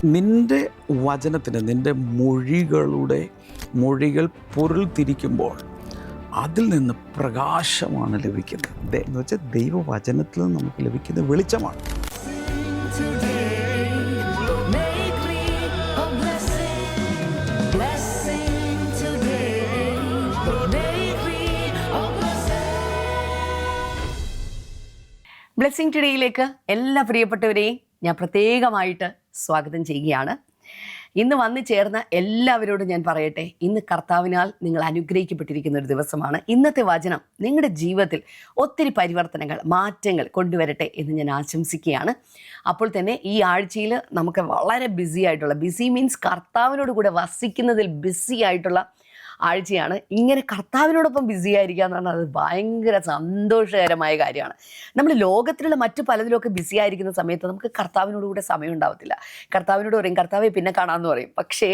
നിൻ്റെ വചനത്തിന്, നിൻ്റെ മൊഴികൾ പൊരുൾ തിരിക്കുമ്പോൾ അതിൽ നിന്ന് പ്രകാശമാണ് ലഭിക്കുന്നത്. എന്ന് വെച്ചാൽ ദൈവവചനത്തിൽ നിന്ന് നമുക്ക് ലഭിക്കുന്ന വെളിച്ചമാണ്. ബ്ലെസ്സിംഗ് ടുഡേയിലേക്ക് എല്ലാ പ്രിയപ്പെട്ടവരെയും ഞാൻ പ്രത്യേകമായിട്ട് സ്വാഗതം ചെയ്യുകയാണ്. ഇന്ന് വന്നു ചേർന്ന എല്ലാവരോടും ഞാൻ പറയട്ടെ, ഇന്ന് കർത്താവിനാൽ നിങ്ങൾ അനുഗ്രഹിക്കപ്പെട്ടിരിക്കുന്ന ഒരു ദിവസമാണ്. ഇന്നത്തെ വചനം നിങ്ങളുടെ ജീവിതത്തിൽ ഒത്തിരി പരിവർത്തനങ്ങൾ, മാറ്റങ്ങൾ കൊണ്ടുവരട്ടെ എന്ന് ഞാൻ ആശംസിക്കുകയാണ്. അപ്പോൾ തന്നെ ഈ ആഴ്ചയിൽ നമുക്ക് വളരെ ബിസി മീൻസ് കർത്താവിനോട് കൂടെ വസിക്കുന്നതിൽ ബിസി ആയിട്ടുള്ള ആഴ്ചയാണ്. ഇങ്ങനെ കർത്താവിനോടൊപ്പം ബിസി ആയിരിക്കുക എന്ന് പറഞ്ഞാൽ അത് ഭയങ്കര സന്തോഷകരമായ കാര്യമാണ്. നമ്മൾ ലോകത്തിലുള്ള മറ്റു പലതിലൊക്കെ ബിസി ആയിരിക്കുന്ന സമയത്ത് നമുക്ക് കർത്താവിനോട് കൂടെ സമയം ഉണ്ടാവത്തില്ല. കർത്താവിനോട് പറയും കർത്താവെ പിന്നെ കാണാമെന്ന് പറയും. പക്ഷേ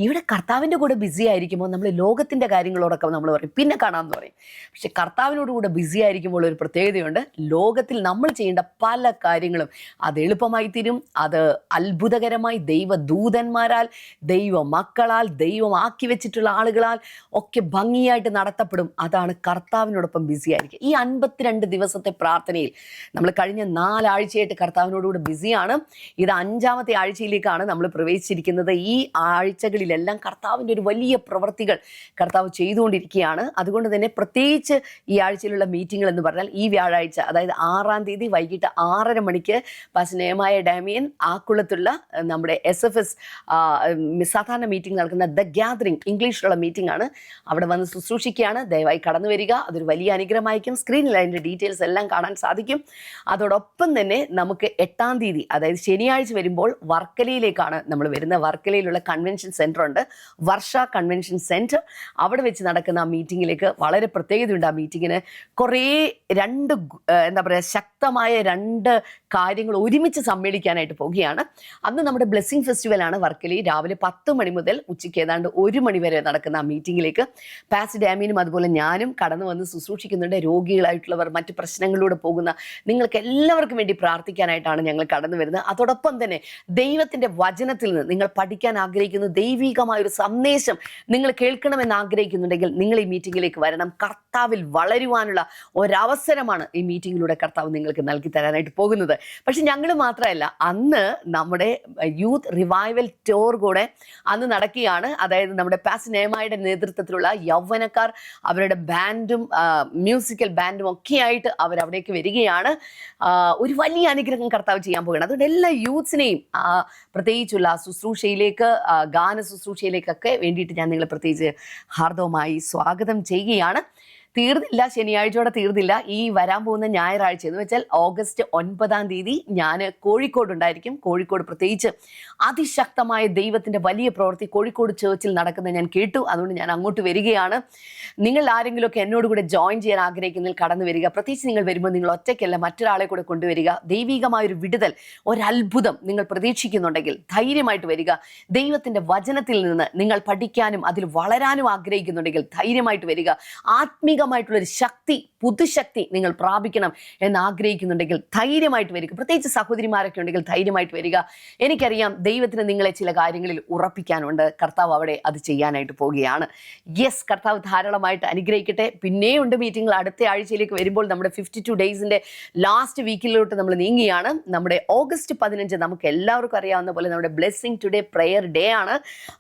ഇവിടെ കർത്താവിൻ്റെ കൂടെ ബിസി ആയിരിക്കുമ്പോൾ നമ്മൾ ലോകത്തിൻ്റെ കാര്യങ്ങളോടൊക്കെ നമ്മൾ പറയും പിന്നെ കാണാമെന്ന് പറയും. പക്ഷെ കർത്താവിനോട് കൂടെ ബിസി ആയിരിക്കുമ്പോൾ ഒരു പ്രത്യേകതയുണ്ട്. ലോകത്തിൽ നമ്മൾ ചെയ്യേണ്ട പല കാര്യങ്ങളും അത് എളുപ്പമായി തീരും. അത് അത്ഭുതകരമായി ദൈവദൂതന്മാരാൽ, ദൈവ മക്കളാൽ, ദൈവം ആക്കി വെച്ചിട്ടുള്ള ആളുകളാൽ ഒക്കെ ഭംഗിയായിട്ട് നടത്തപ്പെടും. അതാണ് കർത്താവിനോടൊപ്പം ബിസി ആയിരിക്കുക. ഈ 52 ദിവസത്തെ പ്രാർത്ഥനയിൽ നമ്മൾ കഴിഞ്ഞ 4 ആഴ്ചയായിട്ട് കർത്താവിനോടുകൂടെ ബിസിയാണ്. ഇത് 5ാമത്തെ ആഴ്ചയിലേക്കാണ് നമ്മൾ പ്രവേശിച്ചിരിക്കുന്നത്. ഈ ആഴ്ചകളിലെല്ലാം കർത്താവിൻ്റെ ഒരു വലിയ പ്രവൃത്തികൾ കർത്താവ് ചെയ്തുകൊണ്ടിരിക്കുകയാണ്. അതുകൊണ്ട് തന്നെ പ്രത്യേകിച്ച് ഈ ആഴ്ചയിലുള്ള മീറ്റിങ്ങൾ എന്ന് പറഞ്ഞാൽ ഈ വ്യാഴാഴ്ച, അതായത് 6-ാം തീയതി വൈകിട്ട് 6:30 മണിക്ക് പാസ്റ്റർ ഡാമിയൻ ആക്കുളത്തുള്ള നമ്മുടെ SFS സാധാരണ മീറ്റിംഗ് നടക്കുന്ന ദ ഗ്യാദറിംഗ് ഇംഗ്ലീഷിലുള്ള മീറ്റിംഗ് ആണ്. അവിടെ വന്ന് ശുശ്രൂഷിക്കുകയാണ്. ദയവായി കടന്നു വരിക. അതൊരു വലിയ അനുഗ്രഹമായിരിക്കും. സ്ക്രീനിൽ അതിൻ്റെ ഡീറ്റെയിൽസ് എല്ലാം കാണാൻ സാധിക്കും. അതോടൊപ്പം തന്നെ നമുക്ക് 8-ാം തീയതി, അതായത് ശനിയാഴ്ച വരുമ്പോൾ വർക്കലയിലേക്കാണ് നമ്മൾ വരുന്നത്. വർക്കലയിലുള്ള കൺവെൻഷൻ സെൻറ്റർ ഉണ്ട്, വർഷ കൺവെൻഷൻ സെൻറ്റർ. അവിടെ വെച്ച് നടക്കുന്ന ആ മീറ്റിങ്ങിലേക്ക് വളരെ പ്രത്യേകതയുണ്ട്. ആ മീറ്റിങ്ങിന് കുറേ ശക്തമായ 2 കാര്യങ്ങൾ ഒരുമിച്ച് സമ്മേളിക്കാനായിട്ട് പോവുകയാണ്. അന്ന് നമ്മുടെ ബ്ലെസ്സിംഗ് ഫെസ്റ്റിവലാണ് വർക്കലയിൽ. രാവിലെ 10 മണി മുതൽ ഉച്ചയ്ക്ക് ഏതാണ്ട് 1 മണി വരെ നടക്കുന്ന ആ മീറ്റിങ്ങിലേക്ക് പാസ്റ്റർ ഡാമിയനും അതുപോലെ ഞാനും കടന്നു വന്ന് ശുശ്രൂഷിക്കുന്നുണ്ട്. രോഗികളായിട്ടുള്ളവർ, മറ്റ് പ്രശ്നങ്ങളിലൂടെ പോകുന്ന നിങ്ങൾക്ക് എല്ലാവർക്കും വേണ്ടി പ്രാർത്ഥിക്കാനായിട്ടാണ് ഞങ്ങൾ കടന്നു വരുന്നത്. അതോടൊപ്പം തന്നെ ദൈവത്തിൻ്റെ വചനത്തിൽ നിന്ന് നിങ്ങൾ പഠിക്കാൻ ആഗ്രഹിക്കുന്ന ദൈവികമായൊരു സന്ദേശം നിങ്ങൾ കേൾക്കണമെന്ന് ആഗ്രഹിക്കുന്നുണ്ടെങ്കിൽ നിങ്ങൾ ഈ മീറ്റിങ്ങിലേക്ക് വരണം. കർത്താവിൽ വളരുവാനുള്ള ഒരവസരമാണ് ഈ മീറ്റിങ്ങിലൂടെ കർത്താവ് നിങ്ങൾക്ക് നൽകി തരാനായിട്ട് പോകുന്നത്. പക്ഷെ ഞങ്ങൾ മാത്രമല്ല, അന്ന് നമ്മുടെ യൂത്ത് റിവൈവൽ ടൂർ കൂടെ അന്ന് നടക്കുകയാണ്. അതായത് നമ്മുടെ പാസ്റ്റർ നെഹ്മായുടെ നേതൃത്വത്തിലുള്ള യൗവനക്കാർ അവരുടെ ബാൻഡും മ്യൂസിക്കൽ ബാൻഡും ഒക്കെ ആയിട്ട് അവരവിടേക്ക് വരികയാണ്. ഒരു വലിയ അനുഗ്രഹം കർത്താവ് ചെയ്യാൻ പോവുകയാണ്. അതുകൊണ്ട് എല്ലാ യൂത്ത്സിനെയും പ്രത്യേകിച്ചുള്ള ശുശ്രൂഷയിലേക്ക്, ഗാന ശുശ്രൂഷയിലേക്കൊക്കെ വേണ്ടിയിട്ട് ഞാൻ നിങ്ങളെ പ്രത്യേകിച്ച് ഹാർദവമായി സ്വാഗതം ചെയ്യുകയാണ്. തീർന്നില്ല, ശനിയാഴ്ചയോടെ തീർന്നില്ല. ഈ വരാൻ പോകുന്ന ഞായറാഴ്ച എന്ന് വെച്ചാൽ ഓഗസ്റ്റ് 9-ാം തീയതി ഞാൻ കോഴിക്കോട് ഉണ്ടായിരിക്കും. കോഴിക്കോട് പ്രത്യേകിച്ച് അതിശക്തമായ ദൈവത്തിൻ്റെ വലിയ പ്രവൃത്തി കോഴിക്കോട് ചേർച്ചിൽ നടക്കുന്നത് ഞാൻ കേട്ടു. അതുകൊണ്ട് ഞാൻ അങ്ങോട്ട് വരികയാണ്. നിങ്ങൾ ആരെങ്കിലുമൊക്കെ എന്നോട് കൂടെ ജോയിൻ ചെയ്യാൻ ആഗ്രഹിക്കുന്നതിൽ കടന്നു വരിക. പ്രത്യേകിച്ച് നിങ്ങൾ വരുമ്പോൾ നിങ്ങൾ ഒറ്റയ്ക്കല്ല, മറ്റൊരാളെ കൂടെ കൊണ്ടുവരിക. ദൈവികമായൊരു വിടുതൽ, ഒരത്ഭുതം നിങ്ങൾ പ്രതീക്ഷിക്കുന്നുണ്ടെങ്കിൽ ധൈര്യമായിട്ട് വരിക. ദൈവത്തിൻ്റെ വചനത്തിൽ നിന്ന് നിങ്ങൾ പഠിക്കാനും അതിൽ വളരാനും ആഗ്രഹിക്കുന്നുണ്ടെങ്കിൽ ധൈര്യമായിട്ട് വരിക. ആത്മീകമായിട്ടുള്ളൊരു ശക്തി, പുതുശക്തി നിങ്ങൾ പ്രാപിക്കണം എന്ന് ആഗ്രഹിക്കുന്നുണ്ടെങ്കിൽ ധൈര്യമായിട്ട് വരിക. പ്രത്യേകിച്ച് സഹോദരിമാരൊക്കെ ഉണ്ടെങ്കിൽ ധൈര്യമായിട്ട് വരിക. എനിക്കറിയാം ദൈവത്തിന് നിങ്ങളെ ചില കാര്യങ്ങളിൽ ഉറപ്പിക്കാനുണ്ട്. കർത്താവ് അവിടെ അത് ചെയ്യാനായിട്ട് പോവുകയാണ്. യെസ്, കർത്താവ് ധാരാളമായിട്ട് അനുഗ്രഹിക്കട്ടെ. പിന്നെയുണ്ട് മീറ്റിംഗുകൾ. അടുത്ത ആഴ്ചയിലേക്ക് വരുമ്പോൾ നമ്മുടെ 52 ഡേയ്സിൻ്റെ ലാസ്റ്റ് വീക്കിലോട്ട് നമ്മൾ നീങ്ങുകയാണ്. നമ്മുടെ ഓഗസ്റ്റ് 15 നമുക്ക് എല്ലാവർക്കും അറിയാവുന്ന പോലെ നമ്മുടെ ബ്ലെസ്സിംഗ് ടുഡേ പ്രെയർ ഡേ ആണ്.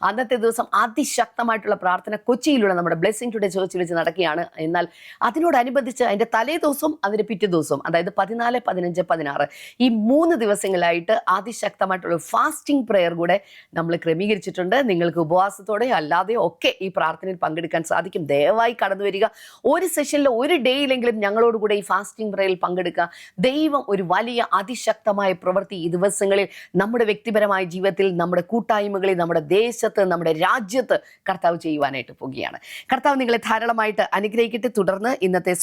അന്നത്തെ ദിവസം അതിശക്തമായിട്ടുള്ള പ്രാർത്ഥന കൊച്ചിയിലുള്ള നമ്മുടെ ബ്ലെസ്സിംഗ് ടുഡേ ചേർച്ചിൽ വെച്ച് നടക്കുകയാണ്. എന്നാൽ അതിനോടനുബന്ധിച്ച് അതിൻ്റെ തലേ ദിവസവും അതിൻ്റെ പിറ്റേ ദിവസവും, അതായത് 14, 15, 16 ഈ 3 ദിവസങ്ങളായിട്ട് അതിശക്തമായിട്ടുള്ള ഫാസ്റ്റിംഗ് പ്രെയർ കൂടെ നമ്മൾ ക്രമീകരിച്ചിട്ടുണ്ട്. നിങ്ങൾക്ക് ഉപവാസത്തോടെ അല്ലാതെയോ ഒക്കെ ഈ പ്രാർത്ഥനയിൽ പങ്കെടുക്കാൻ സാധിക്കും. ദയവായി കടന്നു വരിക. ഒരു സെഷനിൽ, ഒരു ഡേയിലെങ്കിലും ഞങ്ങളോടുകൂടെ ഈ ഫാസ്റ്റിംഗ് പ്രെയറിൽ പങ്കെടുക്കുക. ദൈവം ഒരു വലിയ അതിശക്തമായ പ്രവൃത്തി ഈ ദിവസങ്ങളിൽ നമ്മുടെ വ്യക്തിപരമായ ജീവിതത്തിൽ, നമ്മുടെ കൂട്ടായ്മകളിൽ, നമ്മുടെ ദേശത്ത്, നമ്മുടെ രാജ്യത്ത് കർത്താവ് ചെയ്യുവാനായിട്ട് പോവുകയാണ്. കർത്താവ് നിങ്ങളെ ധാരാളമായിട്ട് അനുഗ്രഹിക്കട്ടെ. തുടർന്ന് ഇന്നത്തെ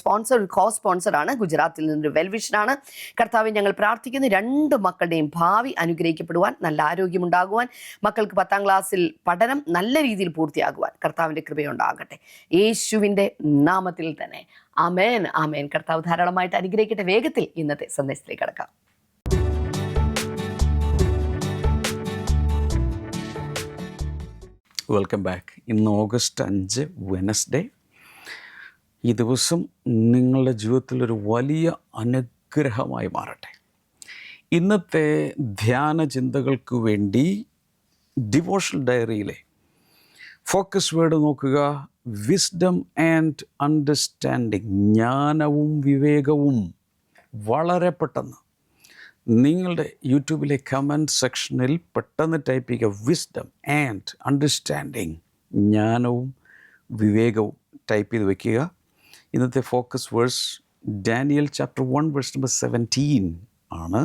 കോ സ്പോൺസറാണ്, ഗുജറാത്തിൽ നിന്നൊരു വെൽവിഷനാണ്. കർത്താവ് ഞങ്ങൾ പ്രാർത്ഥിക്കുന്നു 2 മക്കളുടെയും ഭാവി അനുഗ്രഹിക്കപ്പെടുവാൻ, നല്ല ആരോഗ്യമുണ്ടാകുവാൻ, മക്കൾക്ക് 10ാം ക്ലാസ്സിൽ പഠനം നല്ല രീതിയിൽ പൂർത്തിയാകുവാൻ കർത്താവിൻ്റെ കൃപയുണ്ടാകട്ടെ, യേശുവിൻ്റെ നാമത്തിൽ തന്നെ. ആമേൻ, ആമേൻ. കർത്താവ് ധാരാളമായിട്ട് അനുഗ്രഹിക്കട്ടെ. വേഗത്തിൽ ഇന്നത്തെ സന്ദേശത്തിലേക്ക് കടക്കാം. Welcome back. ഇന്ന് ഓഗസ്റ്റ് 5 വെനസ്ഡേ. ഈ ദിവസം നിങ്ങളുടെ ജീവിതത്തിലൊരു വലിയ അനുഗ്രഹമായി മാറട്ടെ. ഇന്നത്തെ ധ്യാന ചിന്തകൾക്ക് വേണ്ടി ഡിവോഷണൽ ഡയറിയിലെ ഫോക്കസ് വേർഡ് നോക്കുക. വിസ്ഡം ആൻഡ് അണ്ടർസ്റ്റാൻഡിങ്, ജ്ഞാനവും വിവേകവും. വളരെ പെട്ടെന്ന് നിങ്ങളുടെ യൂട്യൂബിലെ കമൻറ്റ് സെക്ഷനിൽ പെട്ടെന്ന് ടൈപ്പ് ചെയ്യുക വിസ്ഡം ആൻഡ് അണ്ടർസ്റ്റാൻഡിങ്, ജ്ഞാനവും വിവേകവും ടൈപ്പ് ചെയ്ത് വയ്ക്കുക. ഇന്നത്തെ focus verse Daniel chapter 1 verse number 17 ആണ്.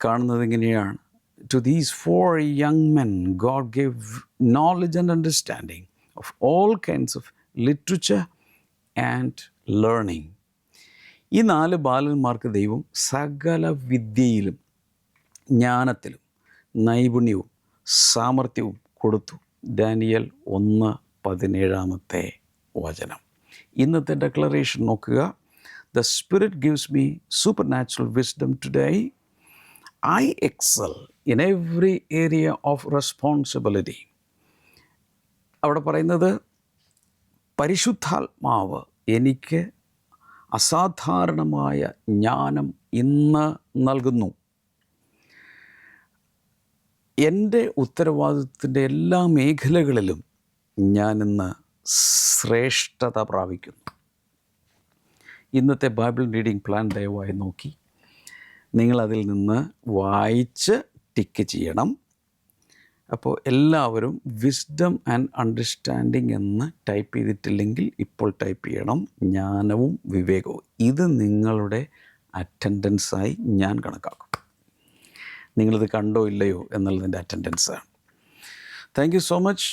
കാണുന്നത് ഇങ്ങനെയാണ്: To these 4 young men God gave knowledge and understanding of all kinds of literature and learning. ഈ 4 ബാലന്മാർക്ക് ദൈവം സകല വിദ്യയിലും ജ്ഞാനത്തിലും നൈപുണ്യവും സാമർഥ്യവും കൊടുത്തു. ഡാനിയൽ 1:17. ഇന്നത്തെ ഡെക്ലറേഷൻ നോക്കുക. The Spirit gives me supernatural wisdom today. I excel in every area of responsibility. അവിടെ പറയുന്നത് പരിശുദ്ധാത്മാവ് എനിക്ക് അസാധാരണമായ ജ്ഞാനം ഇന്ന് നൽകുന്നു. എൻ്റെ ഉത്തരവാദിത്വത്തിൻ്റെ എല്ലാ മേഖലകളിലും ഞാനിന്ന് ശ്രേഷ്ഠത പ്രാപിക്കുന്നു. ഇന്നത്തെ ബൈബിൾ റീഡിംഗ് പ്ലാൻ ദയവായി നോക്കി നിങ്ങളതിൽ നിന്ന് വായിച്ച് ടിക്ക് ചെയ്യണം. അപ്പോൾ എല്ലാവരും വിസ്ഡം ആൻഡ് അണ്ടർസ്റ്റാൻഡിങ് എന്ന് ടൈപ്പ് ചെയ്തിട്ടില്ലെങ്കിൽ ഇപ്പോൾ ടൈപ്പ് ചെയ്യണം. ജ്ഞാനവും വിവേകവും. ഇത് നിങ്ങളുടെ അറ്റൻഡൻസായി ഞാൻ കണക്കാക്കും. നിങ്ങളിത് കണ്ടോ ഇല്ലയോ എന്നുള്ളതിൻ്റെ അറ്റൻഡൻസാണ്. Thank you so much.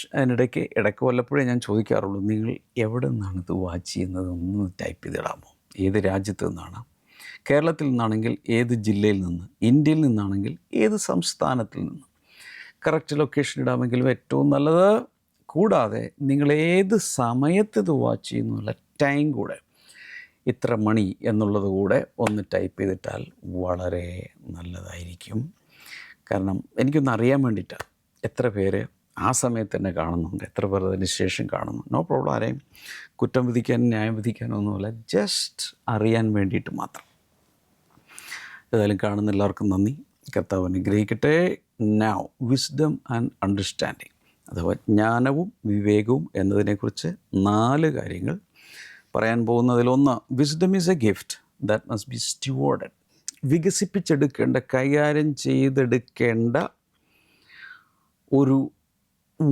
ഇടയ്ക്ക് വല്ലപ്പോഴേ ഞാൻ ചോദിക്കാറുള്ളൂ, നിങ്ങൾ എവിടെ നിന്നാണ് ഇത് വാച്ച് ചെയ്യുന്നത്? ഒന്ന് ടൈപ്പ് ചെയ്തിടാമോ? ഏത് രാജ്യത്ത് നിന്നാണ്? കേരളത്തിൽ നിന്നാണെങ്കിൽ ഏത് ജില്ലയിൽ നിന്ന്, ഇന്ത്യയിൽ നിന്നാണെങ്കിൽ ഏത് സംസ്ഥാനത്തിൽ നിന്ന്. കറക്റ്റ് ലൊക്കേഷൻ ഇടാമെങ്കിലും ഏറ്റവും നല്ലത്. കൂടാതെ നിങ്ങൾ ഏത് സമയത്ത് ഇത് വാച്ച് ചെയ്യുന്നുള്ള ടൈം കൂടെ, ഇത്ര മണി എന്നുള്ളത് കൂടെ ഒന്ന് ടൈപ്പ് ചെയ്തിട്ടാൽ വളരെ നല്ലതായിരിക്കും. കാരണം എനിക്കൊന്ന് അറിയാൻ വേണ്ടിയിട്ടാണ് എത്ര പേര് ആ സമയത്ത് തന്നെ കാണുന്നുണ്ട്, എത്ര പേർ അതിന് ശേഷം കാണുന്നു. No problem. ആരെയും കുറ്റം വിധിക്കാനും ന്യായം വിധിക്കാനോ ഒന്നുമില്ല, ജസ്റ്റ് അറിയാൻ വേണ്ടിയിട്ട് മാത്രം. ഏതായാലും കാണുന്ന എല്ലാവർക്കും നന്ദി. കർത്താവ് അനുഗ്രഹിക്കട്ടെ. നൗ വിസ്ഡം ആൻഡ് അണ്ടർസ്റ്റാൻഡിങ് അഥവാ ജ്ഞാനവും വിവേകവും എന്നതിനെക്കുറിച്ച് 4 കാര്യങ്ങൾ പറയാൻ പോകുന്നതിലൊന്ന്, wisdom is a gift that must be stewarded. വികസിപ്പിച്ചെടുക്കേണ്ട, കൈകാര്യം ചെയ്തെടുക്കേണ്ട ഒരു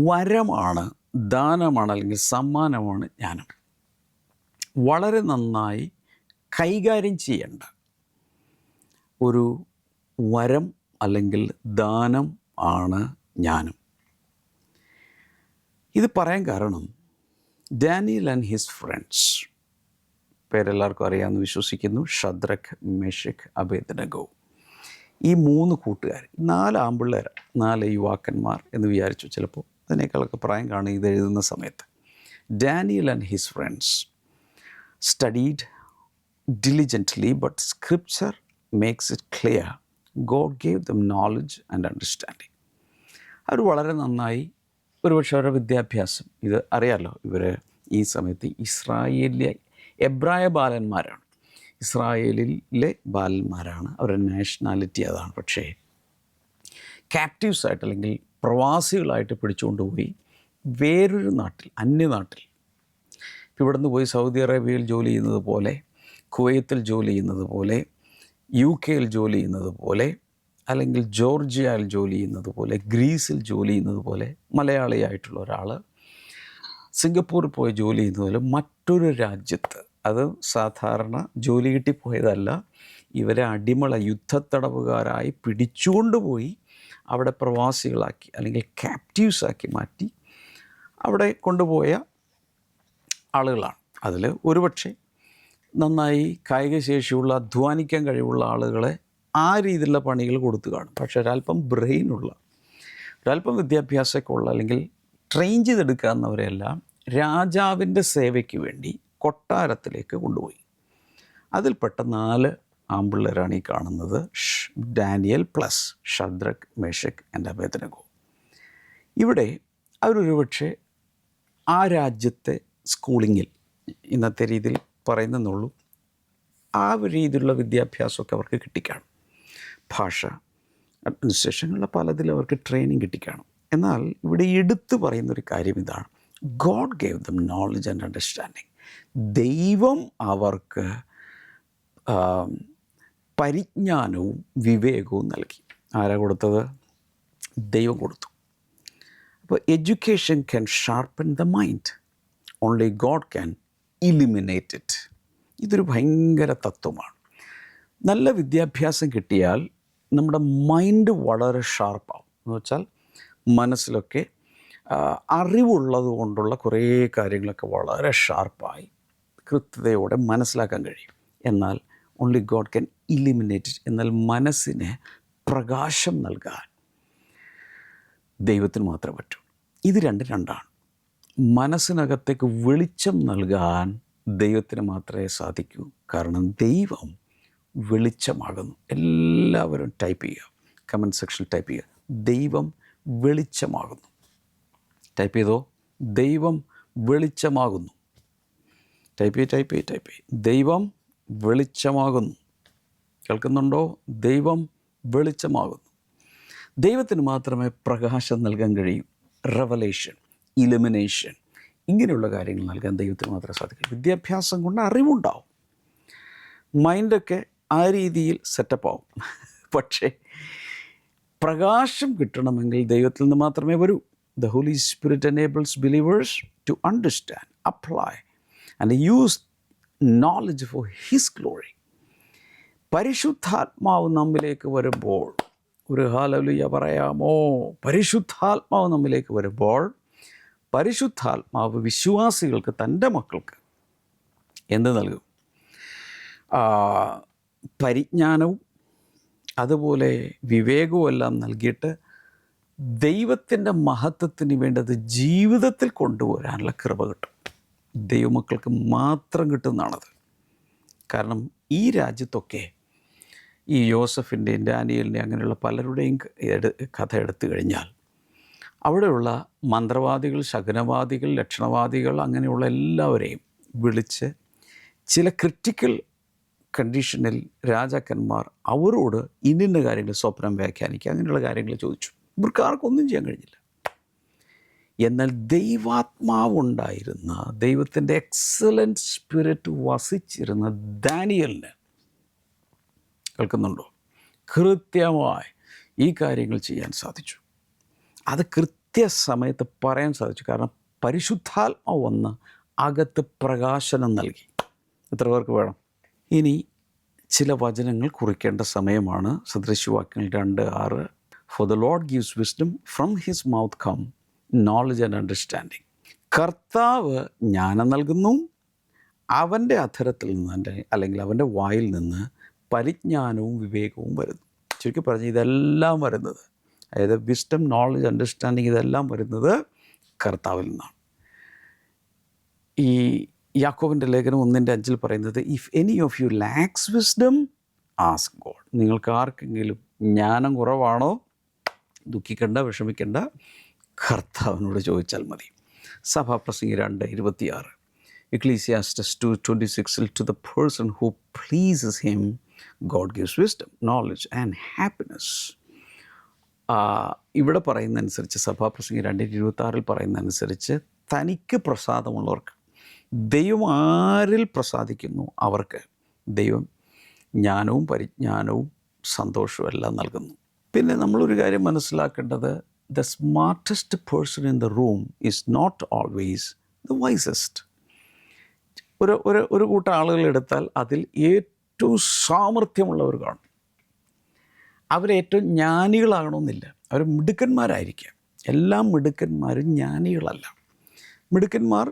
വരമാണ്, ദാനമാണ്, അല്ലെങ്കിൽ സമ്മാനമാണ് ജ്ഞാനം. വളരെ നന്നായി കൈകാര്യം ചെയ്യേണ്ട ഒരു വരം അല്ലെങ്കിൽ ദാനം ആണ് ജ്ഞാനം. ഇത് പറയാൻ കാരണം ഡാനിയൽ ആൻഡ് ഹിസ് ഫ്രണ്ട്സ്, പേരെല്ലാവർക്കും അറിയാമെന്ന് വിശ്വസിക്കുന്നു. ഷദ്രക്, മെഷക്, അബേദ്നെഗോ. ഈ 3 കൂട്ടുകാർ, 4 ആൺപിള്ളേർ, 4 യുവാക്കന്മാർ എന്ന് വിചാരിച്ചു. ചിലപ്പോൾ അതിനേക്കാളൊക്കെ പ്രായം കാണും ഇത് എഴുതുന്ന സമയത്ത്. Daniel and his friends studied diligently, but scripture makes it clear God gave them knowledge and understanding. അവർ വളരെ നന്നായി, ഒരുപക്ഷെ അവരുടെ വിദ്യാഭ്യാസം, ഇത് അറിയാമല്ലോ, ഇവർ ഈ സമയത്ത് എബ്രായ ബാലന്മാരാണ്, ഇസ്രായേലിലെ ബാലന്മാരാണ്. അവരുടെ നാഷണാലിറ്റി അതാണ്. പക്ഷേ ക്യാപ്റ്റീവ്സായിട്ട് അല്ലെങ്കിൽ പ്രവാസികളായിട്ട് പിടിച്ചുകൊണ്ടുപോയി വേറൊരു നാട്ടിൽ, അന്യനാട്ടിൽ, ഇപ്പോൾ ഇവിടുന്ന് പോയി സൗദി അറേബ്യയിൽ ജോലി ചെയ്യുന്നത് പോലെ, കുവൈത്തിൽ ജോലി ചെയ്യുന്നത് പോലെ, UK ജോലി ചെയ്യുന്നത് പോലെ, അല്ലെങ്കിൽ ജോർജിയയിൽ ജോലി ചെയ്യുന്നത് പോലെ, ഗ്രീസിൽ ജോലി ചെയ്യുന്നത് പോലെ, മലയാളിയായിട്ടുള്ള ഒരാൾ സിംഗപ്പൂരിൽ പോയി ജോലി ചെയ്യുന്നത് പോലെ മറ്റൊരു രാജ്യത്ത്, അത് സാധാരണ ജോലി കിട്ടിപ്പോയതല്ല, ഇവരെ അടിമള യുദ്ധത്തടവുകാരായി പിടിച്ചുകൊണ്ടുപോയി അവിടെ പ്രവാസികളാക്കി അല്ലെങ്കിൽ ക്യാപ്റ്റീവ്സാക്കി മാറ്റി അവിടെ കൊണ്ടുപോയ ആളുകളാണ്. അതിൽ ഒരുപക്ഷെ നന്നായി കായിക ശേഷിയുള്ള, അധ്വാനിക്കാൻ കഴിവുള്ള ആളുകളെ ആ രീതിയിലുള്ള പണികൾ കൊടുത്തു കാണും. പക്ഷെ ഒരല്പം ബ്രെയിനുള്ള, ഒരല്പം വിദ്യാഭ്യാസമൊക്കെ ഉള്ള, അല്ലെങ്കിൽ ട്രെയിൻ ചെയ്തെടുക്കാവുന്നവരെല്ലാം രാജാവിൻ്റെ സേവയ്ക്ക് വേണ്ടി കൊട്ടാരത്തിലേക്ക് കൊണ്ടുപോയി. അതിൽപ്പെട്ട 4 ആൺപിള്ളേരാണ് ഈ കാണുന്നത്. Daniel plus Shadrach, Meshach and Abednego. ഇവിടെ അവരൊരു പക്ഷേ ആ രാജ്യത്തെ സ്കൂളിങ്ങിൽ, ഇന്നത്തെ രീതിയിൽ പറയുന്നെന്നുള്ളൂ, ആ ഒരു രീതിയിലുള്ള വിദ്യാഭ്യാസമൊക്കെ അവർക്ക് കിട്ടിക്കാണും. ഭാഷ, അഡ്മിനിസ്ട്രേഷനുള്ള പലതിലും അവർക്ക് ട്രെയിനിങ് കിട്ടിക്കാണും. എന്നാൽ ഇവിടെ എടുത്തു പറയുന്നൊരു കാര്യം ഇതാണ്: God gave dum knowledge and understanding. ദൈവം അവർക്ക് പരിജ്ഞാനവും വിവേകവും നൽകി. ആരാ കൊടുത്തത്? ദൈവം കൊടുത്തു. അപ്പോൾ education can sharpen the mind, only God can eliminate it. ഇതൊരു ഭയങ്കര തത്വമാണ്. നല്ല വിദ്യാഭ്യാസം കിട്ടിയാൽ നമ്മുടെ മൈൻഡ് വളരെ ഷാർപ്പാവും. എന്ന് വെച്ചാൽ മനസ്സിലൊക്കെ അറിവുള്ളത് കൊണ്ടുള്ള കുറേ കാര്യങ്ങളൊക്കെ വളരെ ഷാർപ്പായി കൃത്യതയോടെ മനസ്സിലാക്കാൻ കഴിയും. എന്നാൽ only God can eliminate it. എന്നാൽ മനസ്സിന് പ്രകാശം നൽകാൻ ദൈവത്തിന് മാത്രമേ പറ്റൂ. ഇത് രണ്ടാണ്. മനസ്സിനകത്തേക്ക് വെളിച്ചം നൽകാൻ ദൈവത്തിന് മാത്രമേ സാധിക്കൂ. കാരണം ദൈവം വെളിച്ചമാകുന്നു. എല്ലാവരും ടൈപ്പ് ചെയ്യുക, കമൻറ്റ് സെക്ഷനിൽ ടൈപ്പ് ചെയ്യുക, ദൈവം വെളിച്ചമാകുന്നു. ടൈപ്പ് ചെയ്തോ, ദൈവം വെളിച്ചമാകുന്നു. ടൈപ്പ് ചെയ്യ്. ദൈവം വെളിച്ചമാകുന്നു. കേൾക്കുന്നുണ്ടോ? ദൈവം വെളിച്ചമാകുന്നു. ദൈവത്തിന് മാത്രമേ പ്രകാശം നൽകാൻ കഴിയൂ. റെവലേഷൻ, ഇലുമിനേഷൻ, ഇങ്ങനെയുള്ള കാര്യങ്ങൾ നൽകാൻ ദൈവത്തിന് മാത്രമേ സാധിക്കൂ. വിദ്യാഭ്യാസം കൊണ്ട് അറിവുണ്ടാവും, മൈൻഡൊക്കെ ആ രീതിയിൽ സെറ്റപ്പാവും. പക്ഷേ പ്രകാശം കിട്ടണമെങ്കിൽ ദൈവത്തിൽ നിന്ന് മാത്രമേ വരൂ. The Holy Spirit enables believers to understand, apply and use knowledge for his glory. പരിശുദ്ധാത്മാവ് നമ്മിലേക്ക് വരുമ്പോൾ, ഒരു ഹല്ലേലൂയ പറയാമോ? പരിശുദ്ധാത്മാവ് നമ്മിലേക്ക് വരുമ്പോൾ, പരിശുദ്ധാത്മാവ് വിശ്വാസികൾക്ക്, തൻ്റെ മക്കൾക്ക് എന്ത് നൽകും? പരിജ്ഞാനവും അതുപോലെ വിവേകവും എല്ലാം നൽകിയിട്ട് ദൈവത്തിൻ്റെ മഹത്വത്തിന് വേണ്ടത് ജീവിതത്തിൽ കൊണ്ടുവരാനുള്ള കൃപ കിട്ടും. ദൈവമക്കൾക്ക് മാത്രം കിട്ടുന്നതാണത്. കാരണം ഈ രാജ്യത്തൊക്കെ ഈ യോസഫിൻ്റെയും ഡാനിയലിൻ്റെയും അങ്ങനെയുള്ള പലരുടെയും കഥ എടുത്തു കഴിഞ്ഞാൽ അവിടെയുള്ള മന്ത്രവാദികൾ, ശകുനവാദികൾ, ലക്ഷണവാദികൾ, അങ്ങനെയുള്ള എല്ലാവരെയും വിളിച്ച് ചില ക്രിട്ടിക്കൽ കണ്ടീഷനിൽ രാജാക്കന്മാർ അവരോട് ഇന്ന കാര്യങ്ങൾ, സ്വപ്നം വ്യാഖ്യാനിക്കുക, അങ്ങനെയുള്ള കാര്യങ്ങൾ ചോദിച്ചു. ഇവർക്ക് ആർക്കൊന്നും ചെയ്യാൻ കഴിഞ്ഞില്ല. എന്നാൽ ദൈവാത്മാവുണ്ടായിരുന്ന, ദൈവത്തിൻ്റെ എക്സലൻറ്റ് സ്പിരിറ്റ് വസിച്ചിരുന്ന ദാനിയലിന്, കേൾക്കുന്നുണ്ടോ, കൃത്യമായി ഈ കാര്യങ്ങൾ ചെയ്യാൻ സാധിച്ചു. അത് കൃത്യസമയത്ത് പറയാൻ സാധിച്ചു. കാരണം പരിശുദ്ധാത്മാവ് വന്ന് അകത്ത് പ്രകാശനം നൽകി. എത്ര പേർക്ക് വേണം? ഇനി ചില വചനങ്ങൾ കുറിക്കേണ്ട സമയമാണ്. സദൃശവാക്യങ്ങൾ 2:6. For the Lord gives wisdom, from his mouth come knowledge and understanding. കർത്താവ് ജ്ഞാനം നൽകുന്നു, അവൻ്റെ അധരത്തിൽ നിന്ന്, അല്ലെങ്കിൽ അവൻ്റെ വായിൽ നിന്ന് പരിജ്ഞാനവും വിവേകവും വരുന്നു. ചുരുക്കി പറഞ്ഞ് ഇതെല്ലാം വരുന്നത്, അതായത് വിസ്ഡം, നോളജ്, അണ്ടർസ്റ്റാൻഡിങ്, ഇതെല്ലാം വരുന്നത് കർത്താവിൽ നിന്നാണ്. ഈ യാക്കോബിൻ്റെ ലേഖനം 1:5 പറയുന്നത്, if any of you lacks wisdom ask God. നിങ്ങൾക്ക് ആർക്കെങ്കിലും ജ്ഞാനം കുറവാണോ, ദുഃഖിക്കേണ്ട, വിഷമിക്കേണ്ട, കർത്താവിനോട് ചോദിച്ചാൽ മതി. സഭാപ്രസംഗി 2:26. Ecclesiastes 2:26, to the person who pleases him God gives wisdom, knowledge and happiness. ഇവിടെ പറയുന്നതനുസരിച്ച്, സഭാപ്രസംഗി 2:26 പറയുന്നതനുസരിച്ച്, തനിക്ക് പ്രസാദമുള്ളവർക്ക്, ദൈവം ആരിൽ പ്രസാദിക്കുന്നു അവർക്ക് ദൈവം ജ്ഞാനവും പരിജ്ഞാനവും സന്തോഷവും എല്ലാം നൽകുന്നു. പിന്നെ നമ്മളൊരു കാര്യം മനസ്സിലാക്കേണ്ടത്, the smartest person in the room is not always the wisest. ഒരു കൂട്ടം ആളുകൾ എടുത്താൽ അതിൽ ഏറ്റവും സാമർഥ്യമുള്ളവർ കാണും. അവരേറ്റവും ജ്ഞാനികളാകണമെന്നില്ല, അവർ മിടുക്കന്മാരായിരിക്കാം. എല്ലാ മിടുക്കന്മാരും ജ്ഞാനികളല്ല. മിടുക്കന്മാർ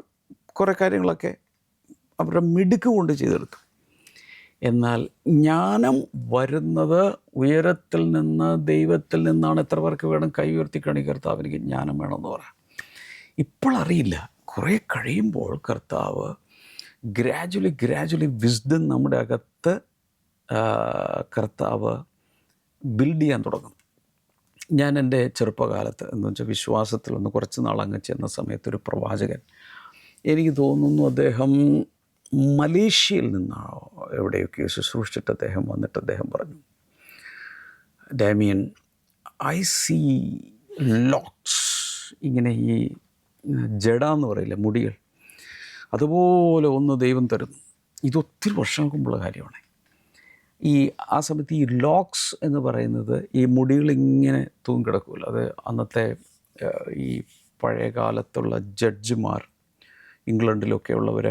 കുറേ കാര്യങ്ങളൊക്കെ അവരുടെ മിടുക്ക് കൊണ്ട് ചെയ്തെടുത്തു. എന്നാൽ ജ്ഞാനം വരുന്നത് ഉയരത്തിൽ നിന്ന്, ദൈവത്തിൽ നിന്നാണ്. എത്ര പേർക്ക് വേണം? കൈ ഉയർത്തി കർത്താവ് എനിക്ക് ജ്ഞാനം വേണമെന്ന് പറയാം. ഇപ്പോഴറിയില്ല, കുറേ കഴിയുമ്പോൾ കർത്താവ് ഗ്രാജുവലി വിസ്ഡം നമ്മുടെ അകത്ത് കർത്താവ് ബിൽഡ് ചെയ്യാൻ തുടങ്ങും. ഞാൻ എൻ്റെ ചെറുപ്പകാലത്ത് എന്ന് വെച്ചാൽ വിശ്വാസത്തിലൊന്ന് കുറച്ച് നാളങ്ങ് ചെന്ന സമയത്ത് ഒരു പ്രവാചകൻ, എനിക്ക് തോന്നുന്നു അദ്ദേഹം മലേഷ്യയിൽ നിന്നാണോ എവിടെയൊക്കെ ശുശ്രൂഷിച്ചിട്ട് അദ്ദേഹം വന്നിട്ട് അദ്ദേഹം പറഞ്ഞു, ഡാമിയൻ, ഐ സീ ലോക്സ്, ഇങ്ങനെ ഈ ജഡ എന്ന് പറയില്ല, മുടികൾ, അതുപോലെ ഒന്ന് ദൈവം തരുന്നു. ഇതൊത്തിരി വർഷങ്ങൾക്ക് മുമ്പുള്ള കാര്യമാണ്. ആ സമയത്ത് ഈ ലോക്സ് എന്ന് പറയുന്നത് ഈ മുടികളിങ്ങനെ തൂങ്ങിക്കിടക്കുമല്ലോ, അത് അന്നത്തെ ഈ പഴയ കാലത്തുള്ള ജഡ്ജിമാർ, ഇംഗ്ലണ്ടിലൊക്കെ ഉള്ളവർ,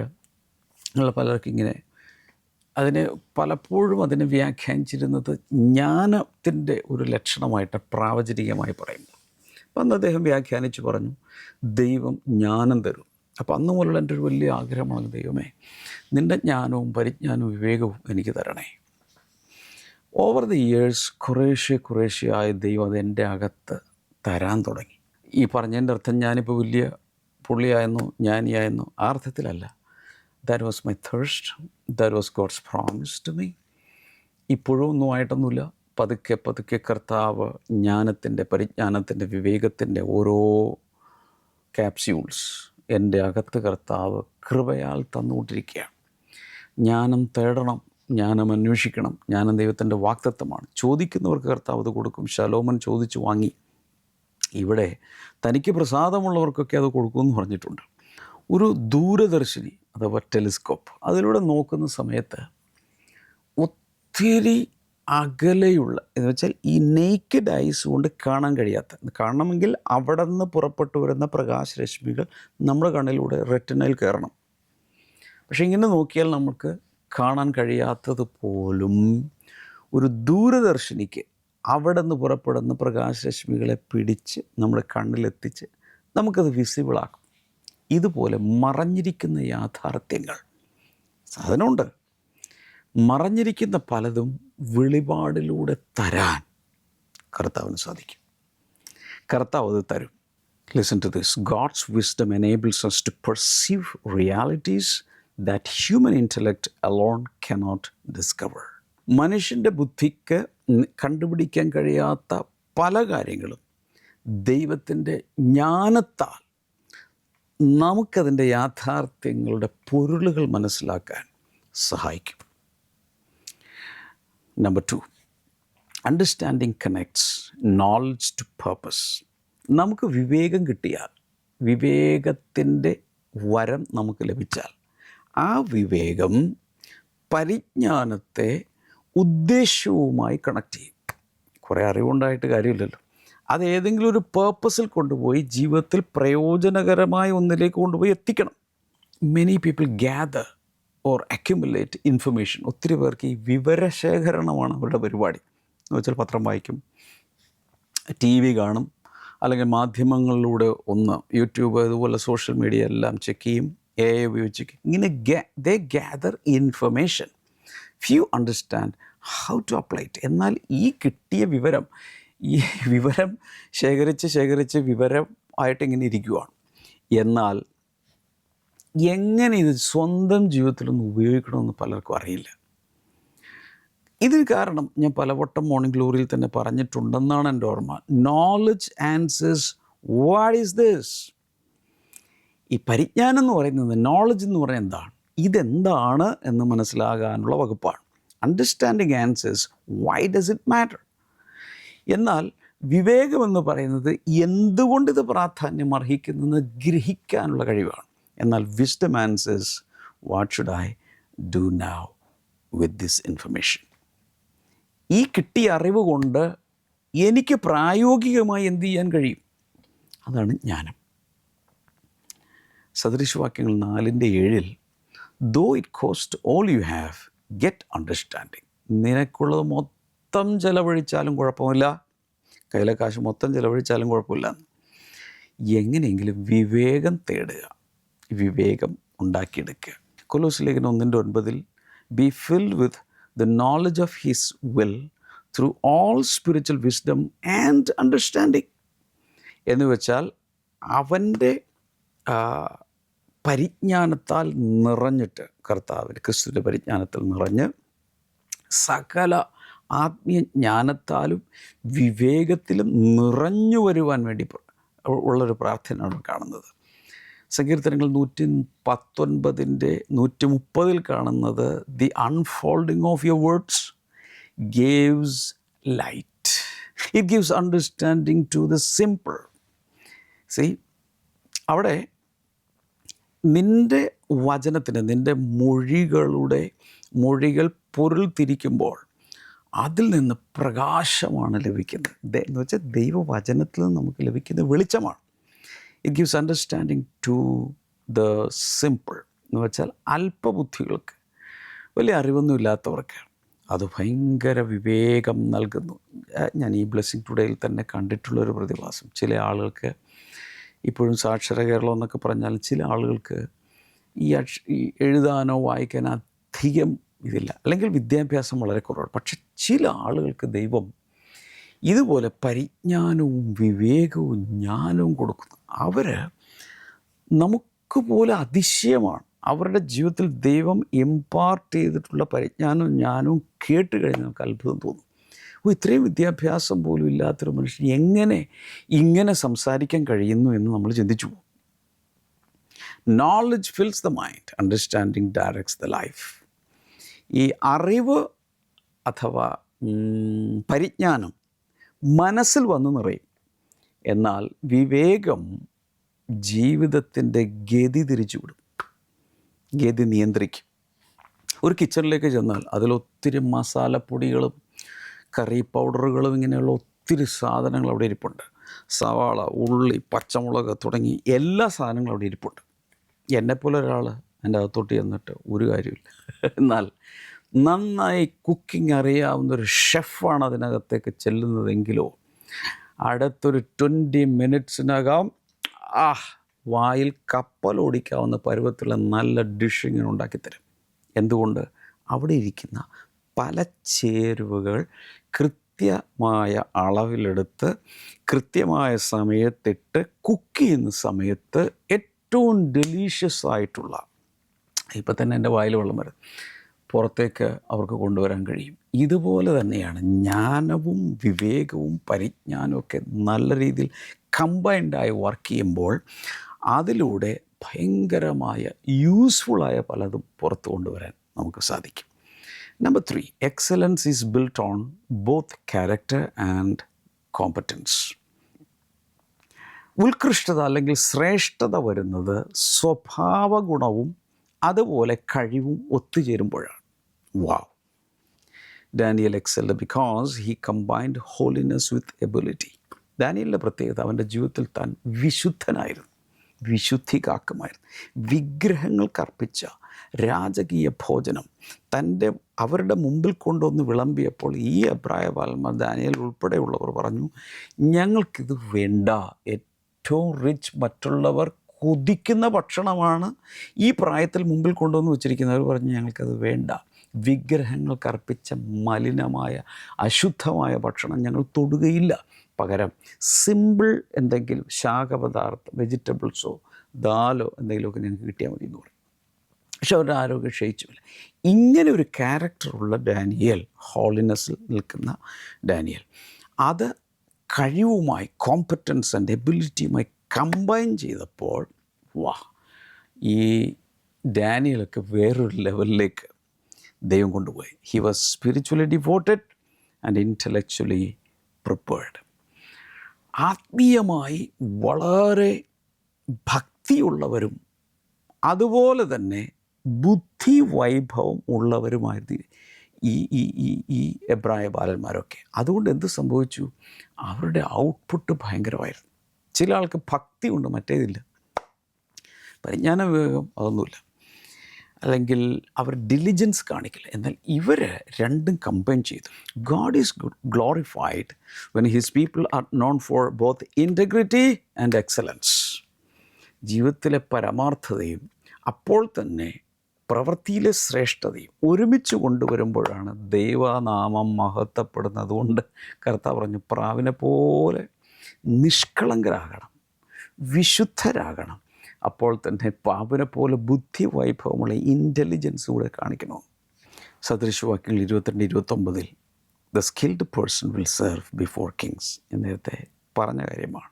അങ്ങനെയുള്ള പലർക്കും ഇങ്ങനെ അതിനെ പലപ്പോഴും അതിനെ വ്യാഖ്യാനിച്ചിരുന്നത് ജ്ഞാനത്തിൻ്റെ ഒരു ലക്ഷണമായിട്ട് പ്രാവചനികമായി പറയുന്നു. അപ്പം അന്ന് അദ്ദേഹം വ്യാഖ്യാനിച്ച് പറഞ്ഞു, ദൈവം ജ്ഞാനം തരും. അപ്പോൾ അന്ന് മുതലുള്ള എൻ്റെ ഒരു വലിയ ആഗ്രഹമാണ്, ദൈവമേ നിൻ്റെ ജ്ഞാനവും പരിജ്ഞാനവും വിവേകവും എനിക്ക് തരണേ. ഓവർ ദി ഇയേഴ്സ് കുറേശ്ശെയായി ദൈവം അത് എൻ്റെ അകത്ത് തരാൻ തുടങ്ങി. ഈ പറഞ്ഞതിൻ്റെ അർത്ഥം ഞാനിപ്പോൾ വലിയ പുള്ളിയായെന്നോ ജ്ഞാനിയായെന്നോ ആ അർത്ഥത്തിലല്ല. That was my thirst, that was God's promise to me. ഇപ്പോഴും ഒന്നും ആയിട്ടൊന്നുമില്ല. പതുക്കെ കർത്താവ് ജ്ഞാനത്തിൻ്റെ, പരിജ്ഞാനത്തിൻ്റെ, വിവേകത്തിൻ്റെ ഓരോ ക്യാപ്സ്യൂൾസ് എൻ്റെ അകത്ത് കർത്താവ് കൃപയാൽ തന്നുകൊണ്ടിരിക്കുകയാണ്. ജ്ഞാനം തേടണം, ജ്ഞാനം അന്വേഷിക്കണം. ജ്ഞാനം ദൈവത്തിൻ്റെ വാഗ്ദത്തമാണ്. ചോദിക്കുന്നവർക്ക് കർത്താവ് അത് കൊടുക്കും. ശലോമൻ ചോദിച്ചു വാങ്ങി. ഇവിടെ തനിക്ക് പ്രസാദമുള്ളവർക്കൊക്കെ അത് കൊടുക്കുമെന്ന് പറഞ്ഞിട്ടുണ്ട്. ഒരു ദൂരദർശിനി അഥവാ ടെലിസ്കോപ്പ്, അതിലൂടെ നോക്കുന്ന സമയത്ത് ഒത്തിരി അകലെയുള്ള, എന്ന് വെച്ചാൽ ഈ നെയ്ക്കഡ് ഐസ് കൊണ്ട് കാണാൻ കഴിയാത്ത, കാണണമെങ്കിൽ അവിടെ നിന്ന് പുറപ്പെട്ടു വരുന്ന പ്രകാശരശ്മികൾ നമ്മുടെ കണ്ണിലൂടെ റെറ്റിനയിൽ കയറണം. പക്ഷേ ഇങ്ങനെ നോക്കിയാൽ നമുക്ക് കാണാൻ കഴിയാത്തത് പോലും ഒരു ദൂരദർശിനിക്ക് അവിടെ നിന്ന് പുറപ്പെടുന്ന പ്രകാശരശ്മികളെ പിടിച്ച് നമ്മുടെ കണ്ണിലെത്തിച്ച് നമുക്കത് വിസിബിളാക്കും. ഇതുപോലെ മറഞ്ഞിരിക്കുന്ന യാഥാർത്ഥ്യങ്ങൾ സാധനമുണ്ട്. മറഞ്ഞിരിക്കുന്ന പലതും വെളിപാടിലൂടെ തരാൻ കർത്താവിന് സാധിക്കും. കർത്താവ് അത് തരും. Listen to this. God's wisdom enables us to perceive realities that human intellect alone cannot discover. മനുഷ്യൻ്റെ ബുദ്ധിക്ക് കണ്ടുപിടിക്കാൻ കഴിയാത്ത പല കാര്യങ്ങളും ദൈവത്തിൻ്റെ ജ്ഞാനത്താൽ നമുക്കതിൻ്റെ യാഥാർത്ഥ്യങ്ങളുടെ പൊരുളുകൾ മനസ്സിലാക്കാൻ സഹായിക്കും. Number 2, understanding connects knowledge to purpose. നമുക്ക് വിവേകം കിട്ടിയാൽ, വിവേകത്തിൻ്റെ വരം നമുക്ക് ലഭിച്ചാൽ, ആ വിവേകം പരിജ്ഞാനത്തെ ഉദ്ദേശ്യവുമായി കണക്ട് ചെയ്യും. കുറേ അറിവുണ്ടായിട്ട് കാര്യമില്ലല്ലോ. അത് ഏതെങ്കിലും ഒരു പേർപ്പസിൽ കൊണ്ടുപോയി ജീവിതത്തിൽ പ്രയോജനകരമായ ഒന്നിലേക്ക് കൊണ്ടുപോയി എത്തിക്കണം. Many people gather or accumulate information. ഒത്തിരി പേർക്ക് ഈ വിവരശേഖരണമാണ് അവരുടെ പരിപാടി. എന്ന് വെച്ചാൽ പത്രം വായിക്കും, ടി വി കാണും, അല്ലെങ്കിൽ മാധ്യമങ്ങളിലൂടെ യൂട്യൂബ് ഇതുപോലെ സോഷ്യൽ മീഡിയ എല്ലാം ചെക്ക് ചെയ്യും, AI ഉപയോഗിച്ച് ഇങ്ങനെ they gather information. Few understand how to apply it. എന്നാൽ ഈ കിട്ടിയ വിവരം ശേഖരിച്ച് വിവരം ആയിട്ട് ഇങ്ങനെ ഇരിക്കുകയാണ്. എന്നാൽ എങ്ങനെ ഇത് സ്വന്തം ജീവിതത്തിലൊന്ന് ഉപയോഗിക്കണമെന്ന് പലർക്കും അറിയില്ല. ഇതിന് കാരണം ഞാൻ പലവട്ടം മോർണിംഗ് ഗ്ലോറിയിൽ തന്നെ പറഞ്ഞിട്ടുണ്ടെന്നാണ് എൻ്റെ ഓർമ്മ. Knowledge answers what is this. ഈ പരിജ്ഞാനം എന്ന് പറയുന്നത്, നോളജ് എന്ന് പറയുന്നത് എന്താണ്, ഇതെന്താണ് എന്ന് മനസ്സിലാകാനുള്ള വകുപ്പാണ്. Understanding answers why does it matter. എന്നാൽ വിവേകമെന്ന് പറയുന്നത് എന്തുകൊണ്ടിത് പ്രാധാന്യം അർഹിക്കുന്നതെന്ന് ഗ്രഹിക്കാനുള്ള കഴിവാണ്. എന്നാൽ wisdom answers what should I do now with this information. ഈ കിട്ടിയ അറിവ് കൊണ്ട് എനിക്ക് പ്രായോഗികമായി എന്ത് ചെയ്യാൻ കഴിയും, അതാണ് ജ്ഞാനം. സദൃശവാക്യങ്ങൾ 4:7 though it cost all you have get understanding. നിനക്കുള്ളത് മൊത്തം ചെലവഴിച്ചാലും കുഴപ്പമില്ല, കയ്യിലെ കാശ് മൊത്തം ചെലവഴിച്ചാലും കുഴപ്പമില്ല. എങ്ങനെയെങ്കിലും വിവേകം തേടുക, വിവേകം ഉണ്ടാക്കിയെടുക്കുക. കൊലോസ്യ ലേഖനം 1:9 be filled with the knowledge of his will through all spiritual wisdom and understanding. എന്ന് വെച്ചാൽ അവൻ്റെ പരിജ്ഞാനത്താൽ നിറഞ്ഞിട്ട്, കർത്താവിന് ക്രിസ്തുവിൻ്റെ പരിജ്ഞാനത്തിൽ നിറഞ്ഞ് സകല ആത്മീയ ജ്ഞാനത്താലും വിവേകത്തിലും നിറഞ്ഞു വരുവാൻ വേണ്ടി ഉള്ളൊരു പ്രാർത്ഥനയാണ് കാണുന്നത്. സങ്കീർത്തനങ്ങൾ 119 130 കാണുന്നത് the unfolding of your words gives light, it gives understanding to the simple. See, അവിടെ നിൻ്റെ വചനത്തിന്, നിൻ്റെ മൊഴികൾ പൊരുൾ തിരിക്കുമ്പോൾ അതിൽ നിന്ന് പ്രകാശമാണ് ലഭിക്കുന്നത്. എന്ന് വെച്ചാൽ ദൈവവചനത്തിൽ നിന്ന് നമുക്ക് ലഭിക്കുന്ന വെളിച്ചമാണ്. It gives understanding to the simple എന്ന് വെച്ചാൽ അല്പബുദ്ധികൾക്ക്, വലിയ അറിവൊന്നും ഇല്ലാത്തവർക്ക് അത് ഭയങ്കര വിവേകം നൽകുന്നു. ഞാൻ ഈ ബ്ലെസ്സിങ് ടുഡേയിൽ തന്നെ കണ്ടിട്ടുള്ളൊരു പ്രതിഭാസം, ചില ആളുകൾക്ക് ഇപ്പോഴും സാക്ഷര കേരളം എന്നൊക്കെ പറഞ്ഞാൽ ചില ആളുകൾക്ക് ഈ എഴുതാനോ വായിക്കാനോ അധികം ഇതില്ല, അല്ലെങ്കിൽ വിദ്യാഭ്യാസം വളരെ കുറവാണ്. പക്ഷെ ചില ആളുകൾക്ക് ദൈവം ഇതുപോലെ പരിജ്ഞാനവും വിവേകവും ജ്ഞാനവും കൊടുക്കുന്നു. അവർ നമുക്ക് പോലെ അതിശയമാണ്. അവരുടെ ജീവിതത്തിൽ ദൈവം ഇമ്പാർട്ട് ചെയ്തിട്ടുള്ള പരിജ്ഞാനവും ജ്ഞാനവും കേട്ട് കഴിഞ്ഞാൽ നമുക്ക് അത്ഭുതം തോന്നും. ഇത്രയും വിദ്യാഭ്യാസം പോലും ഇല്ലാത്തൊരു മനുഷ്യൻ എങ്ങനെ ഇങ്ങനെ സംസാരിക്കാൻ കഴിയുന്നു എന്ന് നമ്മൾ ചിന്തിച്ചു പോകും. Knowledge fils the mind, understanding directs the life. ഈ അറിവ് അഥവാ പരിജ്ഞാനം മനസ്സിൽ വന്ന് നിറയും, എന്നാൽ വിവേകം ജീവിതത്തിൻ്റെ ഗതി തിരിച്ചുവിടും, ഗതി നിയന്ത്രിക്കും. ഒരു കിച്ചണിലേക്ക് ചെന്നാൽ അതിലൊത്തിരി മസാലപ്പൊടികളും കറി പൗഡറുകളും ഇങ്ങനെയുള്ള ഒത്തിരി സാധനങ്ങൾ അവിടെ ഇരിപ്പുണ്ട്. സവാള, ഉള്ളി, പച്ചമുളക് തുടങ്ങി എല്ലാ സാധനങ്ങളും അവിടെ ഇരിപ്പുണ്ട്. എന്നെപ്പോലെ ഒരാൾ എൻ്റെ അകത്തോട്ട് ചെന്നിട്ട് ഒരു കാര്യമില്ല. എന്നാൽ നന്നായി കുക്കിംഗ് അറിയാവുന്നൊരു ഷെഫാണ് അതിനകത്തേക്ക് ചെല്ലുന്നതെങ്കിലോ അടുത്തൊരു 20 മിനിറ്റ്സിനകം വായിൽ കപ്പലോടിക്കാവുന്ന പരുവത്തിലുള്ള നല്ല ഡിഷ് ഇങ്ങനെ ഉണ്ടാക്കിത്തരും. എന്തുകൊണ്ട്? അവിടെ ഇരിക്കുന്ന പല ചേരുവകൾ കൃത്യമായ അളവിലെടുത്ത് കൃത്യമായ സമയത്തിട്ട് കുക്ക് ചെയ്യുന്ന സമയത്ത് ഏറ്റവും ഡെലീഷ്യസ് ആയിട്ടുള്ള, ഇപ്പം തന്നെ എൻ്റെ വായിൽ വെള്ളം വരും, പുറത്തേക്ക് അവർക്ക് കൊണ്ടുവരാൻ കഴിയും. ഇതുപോലെ തന്നെയാണ് ജ്ഞാനവും വിവേകവും പരിജ്ഞാനവും ഒക്കെ നല്ല രീതിയിൽ കമ്പൈൻഡായി വർക്ക് ചെയ്യുമ്പോൾ അതിലൂടെ ഭയങ്കരമായ യൂസ്ഫുള്ളായ പലതും പുറത്തു കൊണ്ടുവരാൻ നമുക്ക് സാധിക്കും. Number 3, excellence is built on both character and competence. ഉത്കൃഷ്ടത അല്ലെങ്കിൽ ശ്രേഷ്ഠത വരുന്നത് സ്വഭാവ ഗുണവും അതുപോലെ കഴിവും ഒത്തുചേരുമ്പോഴാണ്. Wow! Daniel excelled because he combined holiness with ability. ഡാനിയലിൻ്റെ പ്രത്യേകത, അവൻ്റെ ജീവിതത്തിൽ താൻ വിശുദ്ധനായിരുന്നു, വിശുദ്ധി കാക്കുമായിരുന്നു. വിഗ്രഹങ്ങൾക്കർപ്പിച്ച രാജകീയ ഭോജനം അവരുടെ മുമ്പിൽ കൊണ്ടുവന്ന് വിളമ്പിയപ്പോൾ ഈ എബ്രായ ബാലന്മാർ, ദാനിയേൽ ഉൾപ്പെടെയുള്ളവർ പറഞ്ഞു, ഞങ്ങൾക്കിത് വേണ്ട. ഏറ്റവും റിച്ച്, മറ്റുള്ളവർ കൊതിക്കുന്ന ഭക്ഷണമാണ് ഈ പ്രായത്തിൽ മുമ്പിൽ കൊണ്ടുവന്ന് വെച്ചിരിക്കുന്നവർ പറഞ്ഞു, ഞങ്ങൾക്കത് വേണ്ട. വിഗ്രഹങ്ങൾക്കർപ്പിച്ച മലിനമായ അശുദ്ധമായ ഭക്ഷണം ഞങ്ങൾ തൊടുകയില്ല. പകരം സിമ്പിൾ എന്തെങ്കിലും ശാഖപദാർത്ഥം, വെജിറ്റബിൾസോ ദാലോ എന്തെങ്കിലുമൊക്കെ ഞങ്ങൾക്ക് കിട്ടിയാൽ മതി എന്ന് പറയും. പക്ഷെ അവരുടെ ആരോഗ്യം ക്ഷയിച്ചുമില്ല. ഇങ്ങനെ ഒരു ക്യാരക്ടറുള്ള ഡാനിയേൽ, ഹോളിനെസ്സിൽ നിൽക്കുന്ന ഡാനിയേൽ, അത് കഴിവുമായി, കോമ്പറ്റൻസ് ആൻഡ് എബിലിറ്റിയുമായി കമ്പൈൻ ചെയ്തപ്പോൾ ഈ ഡാനിയലൊക്കെ വേറൊരു ലെവലിലേക്ക് ദൈവം കൊണ്ടുപോയി. He was spiritually devoted and intellectually prepared. ആത്മീയമായി വളരെ ഭക്തിയുള്ളവരും അതുപോലെ തന്നെ ബുദ്ധി വൈഭവം ഉള്ളവരുമായിരുന്നു ഈ എബ്രായ ബാലന്മാരൊക്കെ. അതുകൊണ്ട് എന്ത് സംഭവിച്ചു? അവരുടെ ഔട്ട്പുട്ട് ഭയങ്കരമായിരുന്നു. ചില ആൾക്ക് ഭക്തി ഉണ്ട്, മറ്റേതില്ല. പരിജ്ഞാന വിവേകം അതൊന്നുമില്ല, അല്ലെങ്കിൽ അവർ ഡിലിജൻസ് കാണിക്കില്ല. എന്നാൽ ഇവർ രണ്ടും കമ്പൈൻ ചെയ്തു. God is glorified when his people are known for both integrity and excellence. ജീവിതത്തിലെ പരമാർത്ഥതയും അപ്പോൾ തന്നെ പ്രവൃത്തിയിലെ ശ്രേഷ്ഠതയും ഒരുമിച്ച് കൊണ്ടുവരുമ്പോഴാണ് ദൈവനാമം മഹത്വപ്പെടുന്നത്. അതുകൊണ്ട് കർത്താവ് പറഞ്ഞു, പ്രാവിനെ പോലെ നിഷ്കളങ്കരാകണം, വിശുദ്ധരാകണം. അപ്പോൾ തന്നെ പാപിനെ പോലെ ബുദ്ധി വൈഭവമുള്ള ഇൻ്റലിജൻസ് കൂടെ കാണിക്കണം. സദൃശവാക്യങ്ങൾ 22-29 the skilled person will serve before Kings എന്ന് നേരത്തെ പറഞ്ഞ കാര്യമാണ്.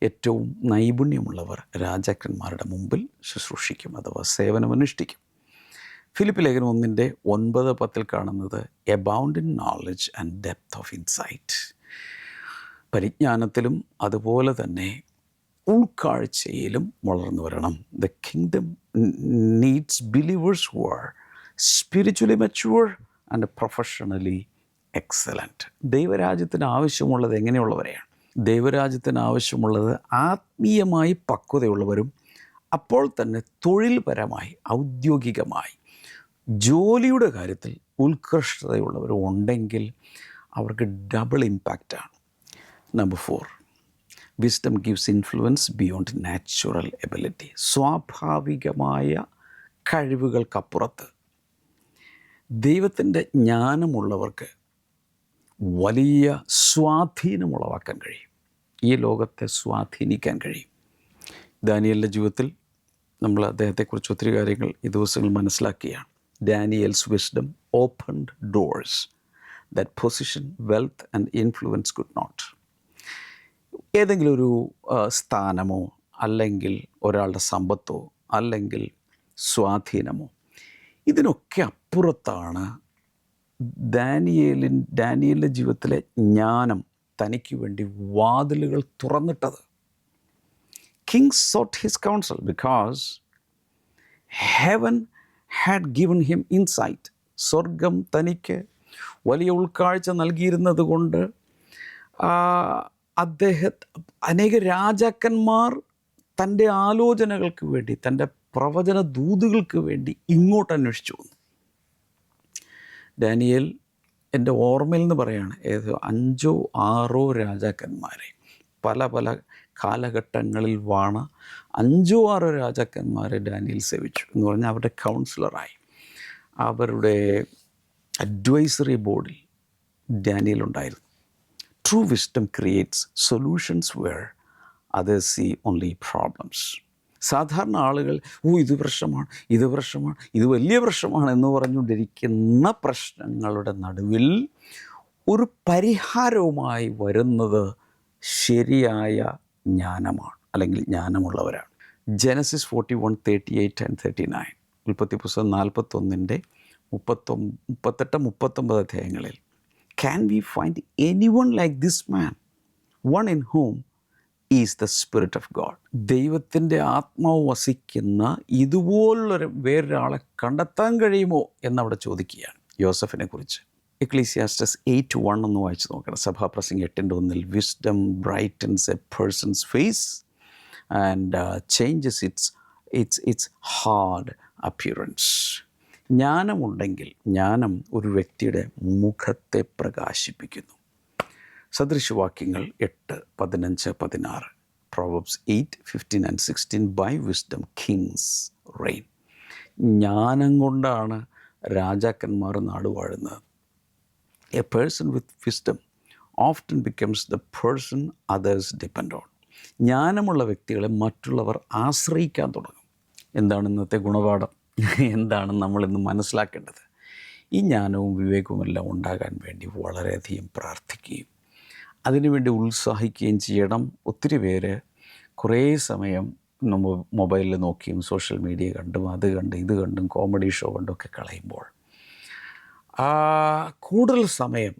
ഏറ്റവും നൈപുണ്യമുള്ളവർ രാജാക്കന്മാരുടെ മുമ്പിൽ ശുശ്രൂഷിക്കും, അഥവാ സേവനമനുഷ്ഠിക്കും. ഫിലിപ്പ് ലേഖനം 1:9-10 കാണുന്നത് abound in knowledge and depth of insight. പരിജ്ഞാനത്തിലും അതുപോലെ തന്നെ ഉൾക്കാഴ്ചയിലും വളർന്നു വരണം. The kingdom needs believers who are spiritually mature and professionally excellent. ദൈവരാജ്യത്തിന് ആവശ്യമുള്ളത് എങ്ങനെയുള്ളവരെയാണ്? ദൈവരാജ്യത്തിന് ആവശ്യമുള്ളത് ആത്മീയമായി പക്വതയുള്ളവരും അപ്പോൾ തന്നെ തൊഴിൽപരമായി ഔദ്യോഗികമായി ജോലിയുടെ കാര്യത്തിൽ ഉത്കൃഷ്ടതയുള്ളവരും ഉണ്ടെങ്കിൽ അവർക്ക് ഡബിൾ ഇമ്പാക്റ്റാണ്. Number 4, wisdom gives influence beyond natural ability. സ്വാഭാവികമായ കഴിവുകൾക്കപ്പുറത്ത് ദൈവത്തിൻ്റെ ജ്ഞാനമുള്ളവർക്ക് വലിയ സ്വാധീനമുളവാക്കാൻ കഴിയും, ഈ ലോകത്തെ സ്വാധീനിക്കാൻ കഴിയും. ദാനിയേലിൻ്റെ ജീവിതത്തിൽ നമ്മൾ അദ്ദേഹത്തെക്കുറിച്ച് ഒത്തിരി കാര്യങ്ങൾ ഈ ദിവസങ്ങൾ മനസ്സിലാക്കിയാണ്. Daniel's wisdom opened doors that position, wealth and influence could not. ഏതെങ്കിലും ഒരു സ്ഥാനമോ അല്ലെങ്കിൽ ഒരാളുടെ സമ്പത്തോ അല്ലെങ്കിൽ സ്വാധീനമോ ഇതിനൊക്കെ അപ്പുറത്താണ് ഡാനിയേലിൻ്റെ ജീവിതത്തിലെ ജ്ഞാനം തനിക്ക് വേണ്ടി വാതിലുകൾ തുറന്നിട്ടത്. King sought his counsel because heaven had given him insight. സ്വർഗം തനിക്ക് വലിയ ഉൾക്കാഴ്ച നൽകിയിരുന്നത് കൊണ്ട് അനേക രാജാക്കന്മാർ തൻ്റെ ആലോചനകൾക്ക് വേണ്ടി, തൻ്റെ പ്രവചന ദൂതുകൾക്ക് വേണ്ടി ഇങ്ങോട്ട് അന്വേഷിച്ചു വന്നു. ഡാനിയേൽ എൻ്റെ ഓർമ്മയിൽ നിന്ന് പറയാണ്, 5-6 രാജാക്കന്മാരെ, പല പല കാലഘട്ടങ്ങളിൽ വാണ 5-6 രാജാക്കന്മാരെ ഡാനിയേൽ സേവിച്ചു എന്ന് പറഞ്ഞാൽ അവരുടെ കൗൺസിലറായി, അവരുടെ അഡ്വൈസറി ബോർഡിൽ ഡാനിയേൽ ഉണ്ടായിരുന്നു. True wisdom creates solutions where others see only problems. സാധാരണ ആളുകൾ ഇത് പ്രശ്നമാണ്, ഇത് വലിയ പ്രശ്നമാണ് എന്ന് പറഞ്ഞുകൊണ്ടിരിക്കുന്ന പ്രശ്നങ്ങളുടെ നടുവിൽ ഒരു പരിഹാരവുമായി വരുന്നത് ശരിയായ ജ്ഞാനമാണ്, അല്ലെങ്കിൽ ജ്ഞാനമുള്ളവരാണ്. ജനസിസ് 41:38-39, ഉൽപ്പത്തി പുസ്തകം 41-38-39 അധ്യായങ്ങളിൽ Can we find anyone like this man, one in whom is the Spirit of God? ദൈവത്തിൻ്റെ ആത്മാവ് വസിക്കുന്ന ഇതുപോലുള്ളൊരു വേറൊരാളെ കണ്ടെത്താൻ കഴിയുമോ എന്നവിടെ ചോദിക്കുകയാണ് യോസഫിനെ കുറിച്ച്. എക്ലീസിയാസ്റ്റസ് 8:1 ഒന്ന് വായിച്ച് നോക്കണം. സഭാപ്രസംഗം 8:1 wisdom brightens a person's face and changes its hard appearance. ജ്ഞാനമുണ്ടെങ്കിൽ ജ്ഞാനം ഒരു വ്യക്തിയുടെ മുഖത്തെ പ്രകാശിപ്പിക്കുന്നു. സദൃശവാക്യങ്ങൾ 8:15-16, Proverbs 8:15-16, By wisdom kings reign. ജ്ഞാനം കൊണ്ടാണ് രാജാക്കന്മാർ നാട് വാഴുന്നത്. A person with wisdom often becomes the person others depend on. ജ്ഞാനമുള്ള വ്യക്തികളെ മറ്റുള്ളവർ ആശ്രയിക്കാൻ തുടങ്ങും. എന്താണ് ഇന്നത്തെ ഗുണപാഠം? എന്താണ് നമ്മളിന്ന് മനസ്സിലാക്കേണ്ടത്? ഈ ജ്ഞാനവും വിവേകവും എല്ലാം ഉണ്ടാകാൻ വേണ്ടി വളരെയധികം പ്രാർത്ഥിക്കുകയും അതിനുവേണ്ടി ഉത്സാഹിക്കുകയും ചെയ്യണം. ഒത്തിരി പേര് കുറേ സമയം മൊബൈലിൽ നോക്കിയും സോഷ്യൽ മീഡിയ കണ്ടും അത് കണ്ടും ഇത് കണ്ടും കോമഡി ഷോ കണ്ടുമൊക്കെ കളയുമ്പോൾ കൂടുതൽ സമയം,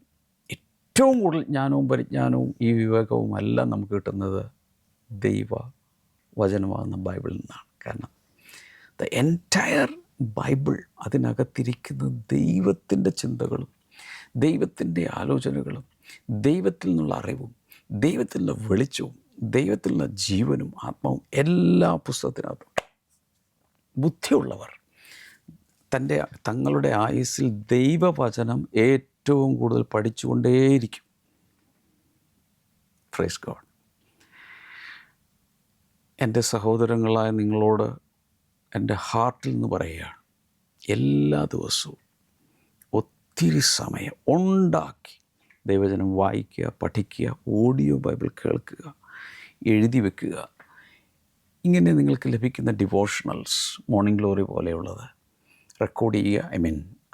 ഏറ്റവും കൂടുതൽ ജ്ഞാനവും പരിജ്ഞാനവും ഈ വിവേകവും എല്ലാം നമുക്ക് കിട്ടുന്നത് ദൈവ വചനമാകുന്ന ബൈബിളിൽ നിന്നാണ്. കാരണം ദ എൻറ്റയർ ബൈബിൾ, അതിനകത്തിരിക്കുന്ന ദൈവത്തിൻ്റെ ചിന്തകളും ദൈവത്തിൻ്റെ ആലോചനകളും ദൈവത്തിൽ നിന്നുള്ള അറിവും ദൈവത്തിൽ നിന്നുള്ള വെളിച്ചവും ദൈവത്തിൽ നിന്നുള്ള ജീവനും ആത്മാവും എല്ലാ പുസ്തകത്തിനകത്തും. ബുദ്ധിയുള്ളവർ തങ്ങളുടെ ആയുസ്സിൽ ദൈവവചനം ഏറ്റവും കൂടുതൽ പഠിച്ചുകൊണ്ടേയിരിക്കും. Praise God. എൻ്റെ സഹോദരങ്ങളായ നിങ്ങളോട് എൻ്റെ ഹാർട്ടിൽ നിന്ന് പറയുകയാണ്, എല്ലാ ദിവസവും ഒത്തിരി സമയം ഉണ്ടാക്കി ദൈവവചനം വായിക്കുക, പഠിക്കുക, ഓഡിയോ ബൈബിൾ കേൾക്കുക, എഴുതി വെക്കുക. ഇങ്ങനെ നിങ്ങൾക്ക് ലഭിക്കുന്ന ഡിവോഷണൽസ്, മോർണിംഗ് ഗ്ലോറി പോലെയുള്ളത് റെക്കോർഡ് ചെയ്യുക.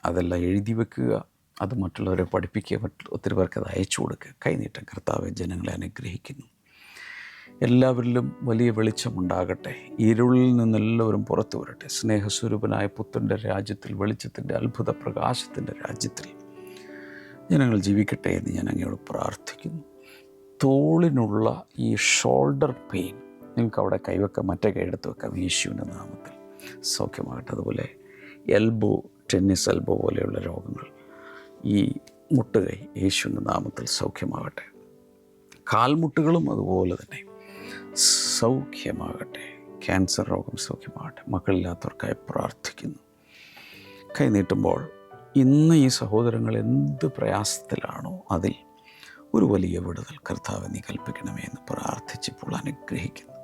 അതെല്ലാം എഴുതി വെക്കുക. അത് മറ്റുള്ളവരെ പഠിപ്പിക്കുക, ഒത്തിരി പേർക്ക് അത് അയച്ചു കൊടുക്കുക. കൈനീട്ടം. കർത്താവെ, ജനങ്ങളെ അനുഗ്രഹിക്കുന്നു. എല്ലാവരിലും വലിയ വെളിച്ചമുണ്ടാകട്ടെ. ഇരുളിൽ നിന്നെല്ലാവരും പുറത്തു വരട്ടെ. സ്നേഹസ്വരൂപനായ പുത്രൻ്റെ രാജ്യത്തിൽ, വെളിച്ചത്തിൻ്റെ അത്ഭുത പ്രകാശത്തിൻ്റെ രാജ്യത്തിൽ ജനങ്ങൾ ജീവിക്കട്ടെ എന്ന് ഞാൻ അങ്ങയോട് പ്രാർത്ഥിക്കുന്നു. തോളിനുള്ള ഈ ഷോൾഡർ പെയിൻ നിങ്ങൾക്ക് അവിടെ കൈവെക്കാം, മറ്റേ കൈയെടുത്ത് വെക്കാം. യേശുവിൻ്റെ നാമത്തിൽ സൗഖ്യമാകട്ടെ. അതുപോലെ എൽബോ, ടെന്നീസ് എൽബോ പോലെയുള്ള രോഗങ്ങൾ, ഈ മുട്ടുകൈ യേശുവിൻ്റെ നാമത്തിൽ സൗഖ്യമാകട്ടെ. കാൽമുട്ടുകളും അതുപോലെ തന്നെ സൗഖ്യമാകട്ടെ. ക്യാൻസർ രോഗം സൗഖ്യമാകട്ടെ. മക്കളില്ലാത്തവർക്കായി പ്രാർത്ഥിക്കുന്നു. കൈനീട്ടുമ്പോൾ ഇന്ന് ഈ സഹോദരങ്ങൾ എന്ത് പ്രയാസത്തിലാണോ അതിൽ ഒരു വലിയ വിടുതൽ കർത്താവെ നീ കൽപ്പിക്കണമേ എന്ന് പ്രാർത്ഥിച്ചിപ്പോൾ അനുഗ്രഹിക്കുന്നു.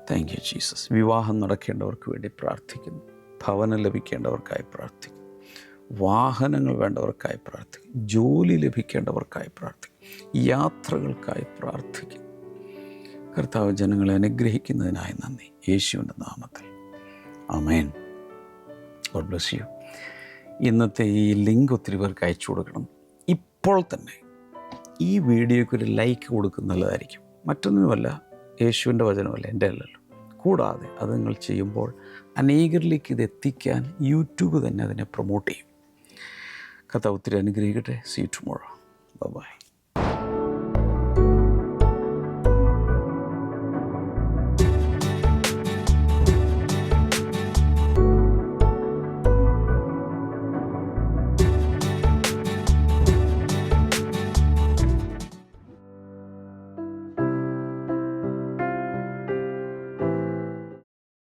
Thank you Jesus. വിവാഹം നടക്കേണ്ടവർക്ക് വേണ്ടി പ്രാർത്ഥിക്കുന്നു. ഭവനം ലഭിക്കേണ്ടവർക്കായി പ്രാർത്ഥിക്കുന്നു. വാഹനങ്ങൾ വേണ്ടവർക്കായി പ്രാർത്ഥിക്കും. ജോലി ലഭിക്കേണ്ടവർക്കായി പ്രാർത്ഥിക്കും. യാത്രകൾക്കായി പ്രാർത്ഥിക്കും. കർത്താവ് ജനങ്ങളെ അനുഗ്രഹിക്കുന്നതിനായി നന്ദി. യേശുവിൻ്റെ നാമത്തിൽ ആമേൻ. God bless you. ഇന്നത്തെ ഈ ലിങ്ക് ഒത്തിരി പേർക്ക് അയച്ചു കൊടുക്കണം. ഇപ്പോൾ തന്നെ ഈ വീഡിയോയ്ക്ക് ഒരു ലൈക്ക് കൊടുക്കുന്നതായിരിക്കും. മറ്റൊന്നുമല്ല, യേശുവിൻ്റെ വചനമല്ല, എൻ്റെ അല്ലല്ലോ. കൂടാതെ അത് നിങ്ങൾ ചെയ്യുമ്പോൾ അനേകരിലേക്ക് ഇത് എത്തിക്കാൻ യൂട്യൂബ് തന്നെ അതിനെ പ്രൊമോട്ട് ചെയ്യും. കർത്താവ് ഒത്തിരി അനുഗ്രഹിക്കട്ടെ. See you tomorrow. ബൈ.